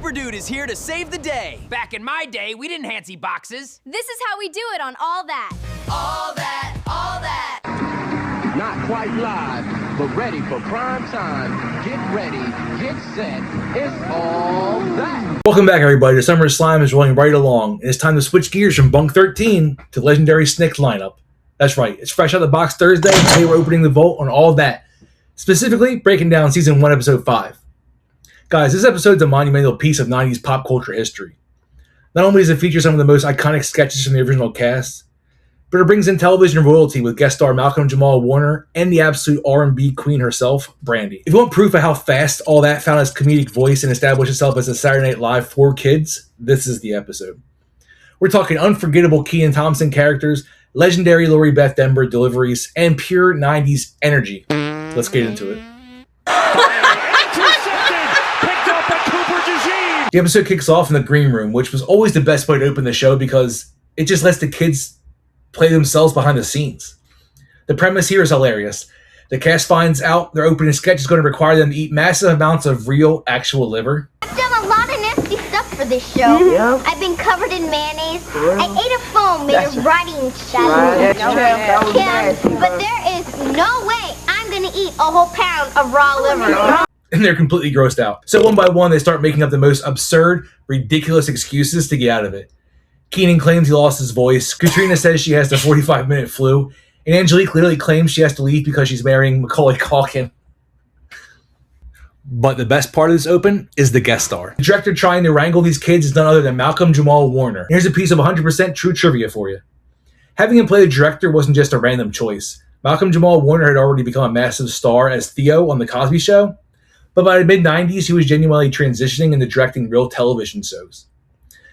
Super Dude is here to save the day. Back in my day, we didn't fancy boxes. This is how we do it on All That. All that, all that. Not quite live, but ready for prime time. Get ready, get set. It's All That. Welcome back, everybody. The Summer Slime is rolling right along. It's time to switch gears from Bunk 13 to Legendary Snicks lineup. That's right. It's fresh out of the box Thursday, and today we're opening the vault on All That. Specifically, breaking down Season 1, Episode 5. Guys, this episode's a monumental piece of 90s pop culture history. Not only does it feature some of the most iconic sketches from the original cast, but it brings in television royalty with guest star Malcolm Jamal Warner and the absolute R&B queen herself, Brandy. If you want proof of how fast All That found its comedic voice and established itself as a Saturday Night Live for kids, this is the episode. We're talking unforgettable Kenan Thompson characters, legendary Lori Beth Denberg deliveries, and pure 90s energy. Let's get into it. The episode kicks off in the green room, which was always the best way to open the show because it just lets the kids play themselves behind the scenes. The premise here is hilarious. The cast finds out their opening sketch is going to require them to eat massive amounts of real, actual liver. I've done a lot of nasty stuff for this show. Yeah. I've been covered in mayonnaise. Yeah. I ate a foam made of writing shadows. Kim, but there is no way I'm going to eat a whole pound of raw liver. And they're completely grossed out. So one by one, they start making up the most absurd, ridiculous excuses to get out of it. Kenan claims he lost his voice. Katrina says she has the 45-minute flu. And Angelique literally claims she has to leave because she's marrying Macaulay Culkin. But the best part of this open is the guest star. The director trying to wrangle these kids is none other than Malcolm Jamal Warner. Here's a piece of 100% true trivia for you. Having him play the director wasn't just a random choice. Malcolm Jamal Warner had already become a massive star as Theo on The Cosby Show. But by the mid-90s, he was genuinely transitioning into directing real television shows.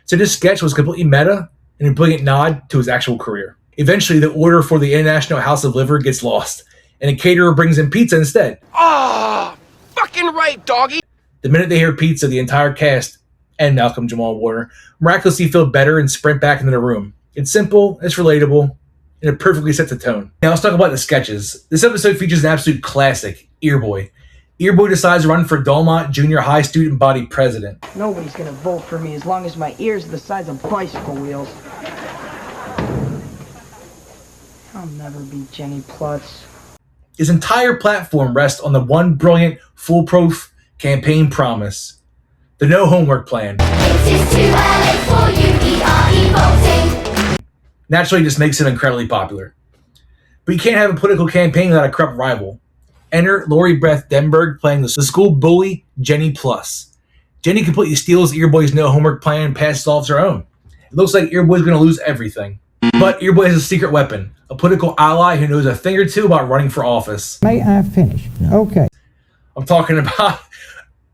So this sketch was completely meta and a brilliant nod to his actual career. Eventually, the order for the International House of Liver gets lost, and a caterer brings in pizza instead. Fucking right, doggy. The minute they hear pizza, the entire cast and Malcolm Jamal Warner miraculously feel better and sprint back into the room. It's simple, it's relatable, and it perfectly sets the tone. Now let's talk about the sketches. This episode features an absolute classic, Earboy. Earboy decides to run for Delmont Junior High student body president. Nobody's gonna vote for me as long as my ears are the size of bicycle wheels. I'll never beat Jenny Plutz. His entire platform rests on the one brilliant, foolproof campaign promise. The no homework plan. It is too early for you, voting. Naturally, this makes it incredibly popular. But you can't have a political campaign without a corrupt rival. Enter Lori Beth Denberg playing the school bully Jenny Plus. Jenny completely steals Earboy's no homework plan and passes off her own. It looks like Earboy's going to lose everything. But Earboy has a secret weapon, a political ally who knows a thing or two about running for office. May I finish? Okay. I'm talking about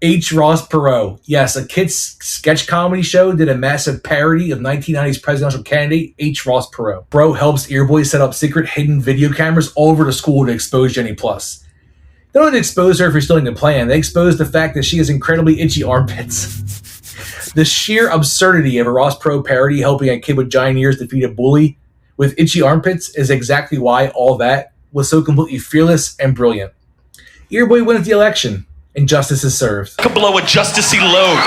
H. Ross Perot. Yes, a kids' sketch comedy show did a massive parody of 1990s presidential candidate H. Ross Perot. Perot helps Earboy set up secret hidden video cameras all over the school to expose Jenny Plus. They don't expose her for stealing the plan. They expose the fact that she has incredibly itchy armpits. The sheer absurdity of a Ross Perot parody helping a kid with giant ears defeat a bully with itchy armpits is exactly why All That was so completely fearless and brilliant. Earboy wins the election, and justice is served. I could blow a justicey load.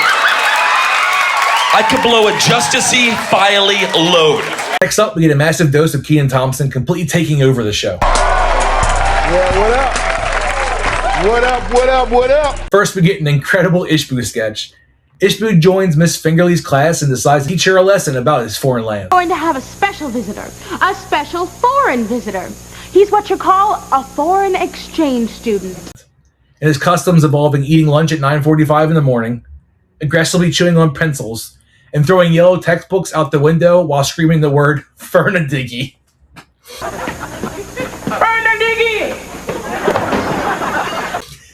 I could blow a justicey, filey load. Next up, we get a massive dose of Kenan Thompson completely taking over the show. Yeah, what up? What up, what up, what up? First, we get an incredible Ishbu sketch. Ishbu joins Miss Fingerly's class and decides to teach her a lesson about his foreign land. We're going to have a special visitor, a special foreign visitor. He's what you call a foreign exchange student. And his customs involving eating lunch at 9:45 in the morning, aggressively chewing on pencils, and throwing yellow textbooks out the window while screaming the word Fernadiggy.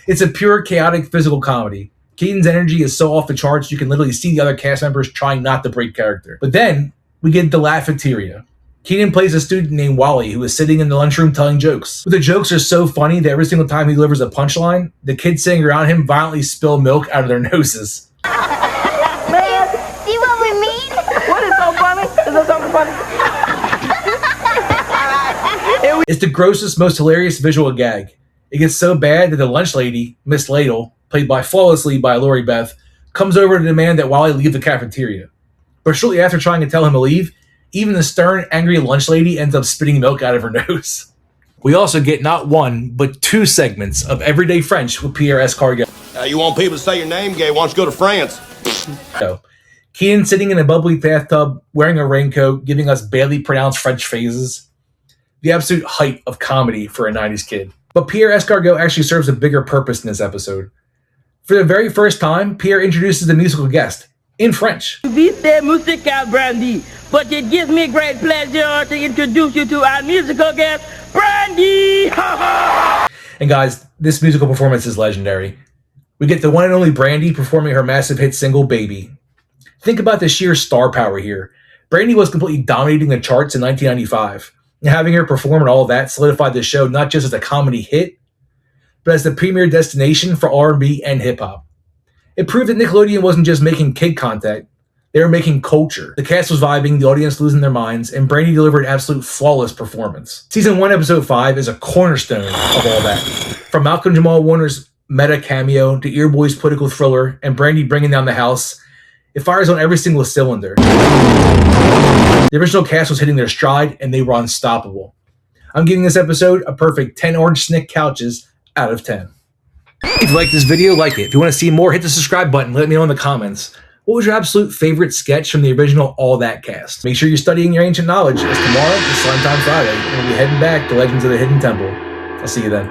It's a pure, chaotic, physical comedy. Keaton's energy is so off the charts you can literally see the other cast members trying not to break character. But then, we get the Laughateria. Kenan plays a student named Wally who is sitting in the lunchroom telling jokes. But the jokes are so funny that every single time he delivers a punchline, the kids sitting around him violently spill milk out of their noses. Man, see what we mean? What is so funny? Is there something funny? It's the grossest, most hilarious visual gag. It gets so bad that the lunch lady, Miss Ladle, played by flawlessly by Lori Beth, comes over to demand that Wally leave the cafeteria. But shortly after trying to tell him to leave, even the stern, angry lunch lady ends up spitting milk out of her nose. We also get not one, but two segments of Everyday French with Pierre Escargot. You want people to say your name, Gay? Why don't you go to France? Keenan sitting in a bubbly bathtub, wearing a raincoat, giving us barely pronounced French phrases. The absolute height of comedy for a 90s kid. But Pierre Escargot actually serves a bigger purpose in this episode. For the very first time, Pierre introduces the musical guest, in French. Vite musical, Brandy, but it gives me great pleasure to introduce you to our musical guest, Brandy! And guys, this musical performance is legendary. We get the one and only Brandy performing her massive hit single, Baby. Think about the sheer star power here. Brandy was completely dominating the charts in 1995. And having her perform and all of that solidified the show not just as a comedy hit, but as the premier destination for R&B and hip-hop. It proved that Nickelodeon wasn't just making kid content, they were making culture. The cast was vibing, the audience losing their minds, and Brandy delivered an absolute flawless performance. Season 1, Episode 5 is a cornerstone of all that. From Malcolm Jamal Warner's meta cameo to Earboy's political thriller and Brandy bringing down the house, it fires on every single cylinder. The original cast was hitting their stride, and they were unstoppable. I'm giving this episode a perfect 10 orange snick couches out of 10. If you like this video, like it. If you want to see more, hit the subscribe button. Let me know in the comments. What was your absolute favorite sketch from the original All That cast? Make sure you're studying your ancient knowledge, as tomorrow is Slime Time Friday, and we'll be heading back to Legends of the Hidden Temple. I'll see you then.